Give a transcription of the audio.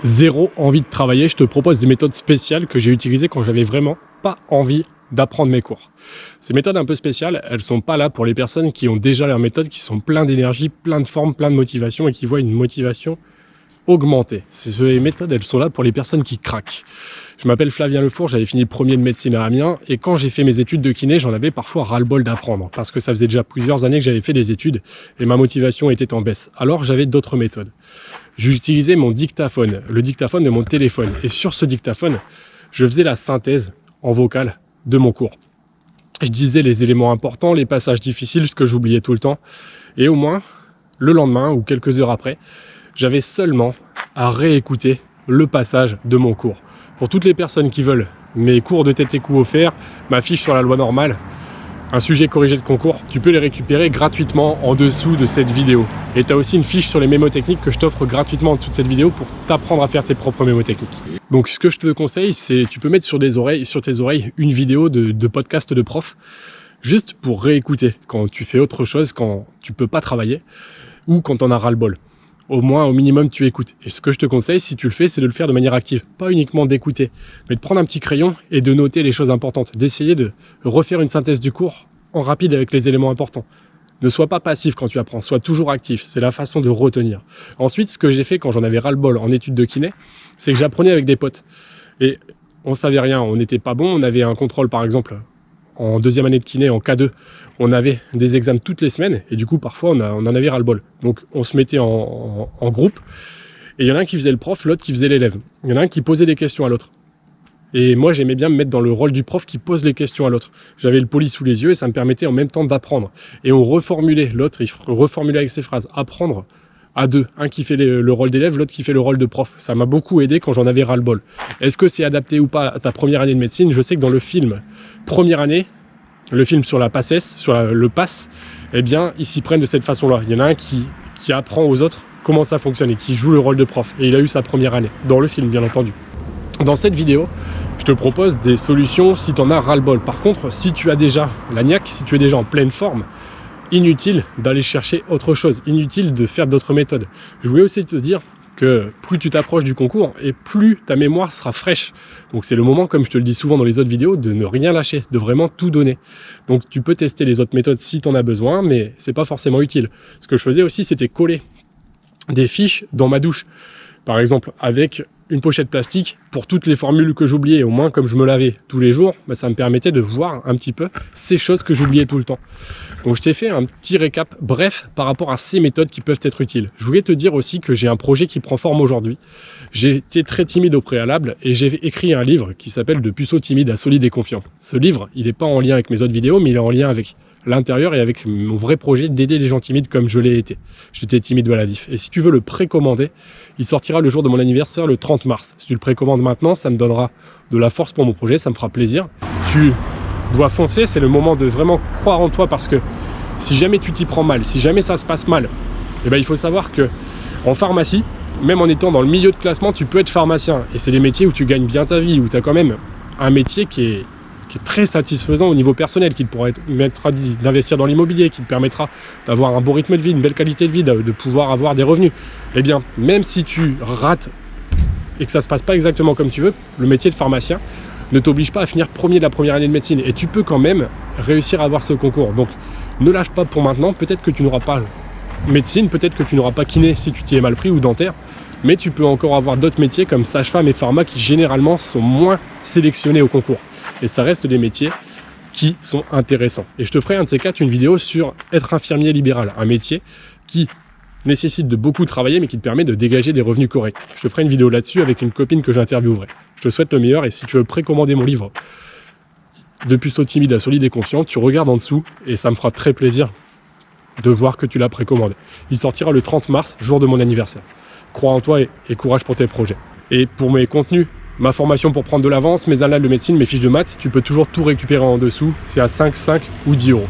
zéro envie de travailler, je te propose des méthodes spéciales que j'ai utilisées quand j'avais vraiment pas envie d'apprendre mes cours. Ces méthodes un peu spéciales, elles sont pas là pour les personnes qui ont déjà leurs méthodes, qui sont pleines d'énergie, pleines de forme, pleines de motivation et qui voient une motivation augmenter. Ces méthodes, elles sont là pour les personnes qui craquent. Je m'appelle Flavien Lefour, j'avais fini le premier de médecine à Amiens et quand j'ai fait mes études de kiné, j'en avais parfois ras-le-bol d'apprendre parce que ça faisait déjà plusieurs années que j'avais fait des études et ma motivation était en baisse. Alors j'avais d'autres méthodes. J'utilisais mon dictaphone, le dictaphone de mon téléphone et sur ce dictaphone, je faisais la synthèse en vocal de mon cours. Je disais les éléments importants, les passages difficiles, ce que j'oubliais tout le temps et au moins, le lendemain ou quelques heures après, j'avais seulement à réécouter le passage de mon cours. Pour toutes les personnes qui veulent mes cours de tête et coup offerts, ma fiche sur la loi normale, un sujet corrigé de concours, tu peux les récupérer gratuitement en dessous de cette vidéo. Et tu as aussi une fiche sur les mémotechniques que je t'offre gratuitement en dessous de cette vidéo pour t'apprendre à faire tes propres mémotechniques. Donc ce que je te conseille, c'est tu peux mettre sur tes oreilles une vidéo de podcast de prof, juste pour réécouter quand tu fais autre chose, quand tu peux pas travailler ou quand on a ras-le-bol. Au moins, au minimum, tu écoutes. Et ce que je te conseille, si tu le fais, c'est de le faire de manière active. Pas uniquement d'écouter, mais de prendre un petit crayon et de noter les choses importantes. D'essayer de refaire une synthèse du cours en rapide avec les éléments importants. Ne sois pas passif quand tu apprends, sois toujours actif. C'est la façon de retenir. Ensuite, ce que j'ai fait quand j'en avais ras-le-bol en études de kiné, c'est que j'apprenais avec des potes. Et on savait rien, on n'était pas bon. On avait un contrôle, par exemple, en deuxième année de kiné, en K2, on avait des examens toutes les semaines et du coup parfois on en avait ras-le-bol. Donc on se mettait en groupe et il y en a un qui faisait le prof, l'autre qui faisait l'élève. Il y en a un qui posait des questions à l'autre. Et moi j'aimais bien me mettre dans le rôle du prof qui pose les questions à l'autre. J'avais le poli sous les yeux et ça me permettait en même temps d'apprendre. Et on reformulait, l'autre il reformulait avec ses phrases, apprendre à deux. Un qui fait le rôle d'élève, l'autre qui fait le rôle de prof. Ça m'a beaucoup aidé quand j'en avais ras-le-bol. Est-ce que c'est adapté ou pas à ta première année de médecine? Je sais que dans le film première année, le film sur la passesse, sur le pass, eh bien, ils s'y prennent de cette façon-là. Il y en a un qui apprend aux autres comment ça fonctionne et qui joue le rôle de prof. Et il a eu sa première année, dans le film, bien entendu. Dans cette vidéo, je te propose des solutions si tu en as ras-le-bol. Par contre, si tu as déjà la niaque, si tu es déjà en pleine forme, inutile d'aller chercher autre chose, inutile de faire d'autres méthodes. Je voulais aussi te dire que plus tu t'approches du concours et plus ta mémoire sera fraîche. Donc c'est le moment, comme je te le dis souvent dans les autres vidéos, de ne rien lâcher, de vraiment tout donner. Donc tu peux tester les autres méthodes si tu en as besoin, mais c'est pas forcément utile. Ce que je faisais aussi, c'était coller des fiches dans ma douche. Par exemple, avec une pochette plastique pour toutes les formules que j'oubliais. Au moins, comme je me lavais tous les jours, ça me permettait de voir un petit peu ces choses que j'oubliais tout le temps. Donc je t'ai fait un petit récap bref par rapport à ces méthodes qui peuvent être utiles. Je voulais te dire aussi que j'ai un projet qui prend forme aujourd'hui. J'ai été très timide au préalable et j'ai écrit un livre qui s'appelle « De puceau timide à solide et confiant ». Ce livre, il n'est pas en lien avec mes autres vidéos, mais il est en lien avec l'intérieur et avec mon vrai projet d'aider les gens timides comme je l'ai été. J'étais timide maladif. Et si tu veux le précommander, il sortira le jour de mon anniversaire, le 30 mars. Si tu le précommandes maintenant, ça me donnera de la force pour mon projet, ça me fera plaisir. Tu dois foncer, c'est le moment de vraiment croire en toi parce que si jamais tu t'y prends mal, si jamais ça se passe mal, eh ben, il faut savoir que en pharmacie, même en étant dans le milieu de classement, tu peux être pharmacien. Et c'est des métiers où tu gagnes bien ta vie, où tu as quand même un métier qui est très satisfaisant au niveau personnel, qui te permettra d'investir dans l'immobilier, qui te permettra d'avoir un beau rythme de vie, une belle qualité de vie, de pouvoir avoir des revenus. Eh bien, même si tu rates et que ça ne se passe pas exactement comme tu veux, le métier de pharmacien ne t'oblige pas à finir premier de la première année de médecine. Et tu peux quand même réussir à avoir ce concours. Donc, ne lâche pas pour maintenant. Peut-être que tu n'auras pas médecine, peut-être que tu n'auras pas kiné si tu t'y es mal pris ou dentaire. Mais tu peux encore avoir d'autres métiers comme sage-femme et pharma qui généralement sont moins sélectionnés au concours. Et ça reste des métiers qui sont intéressants. Et je te ferai un de ces quatre, une vidéo sur être infirmier libéral, un métier qui nécessite de beaucoup travailler mais qui te permet de dégager des revenus corrects. Je te ferai une vidéo là-dessus avec une copine que j'interviewerai. Je te souhaite le meilleur et si tu veux précommander mon livre De puceau timide à solide et confiant, tu regardes en dessous et ça me fera très plaisir de voir que tu l'as précommandé. Il sortira le 30 mars, jour de mon anniversaire. Crois en toi et courage pour tes projets. Et pour mes contenus, ma formation pour prendre de l'avance, mes annales de médecine, mes fiches de maths, tu peux toujours tout récupérer en dessous. C'est à 5, 5 ou 10 euros.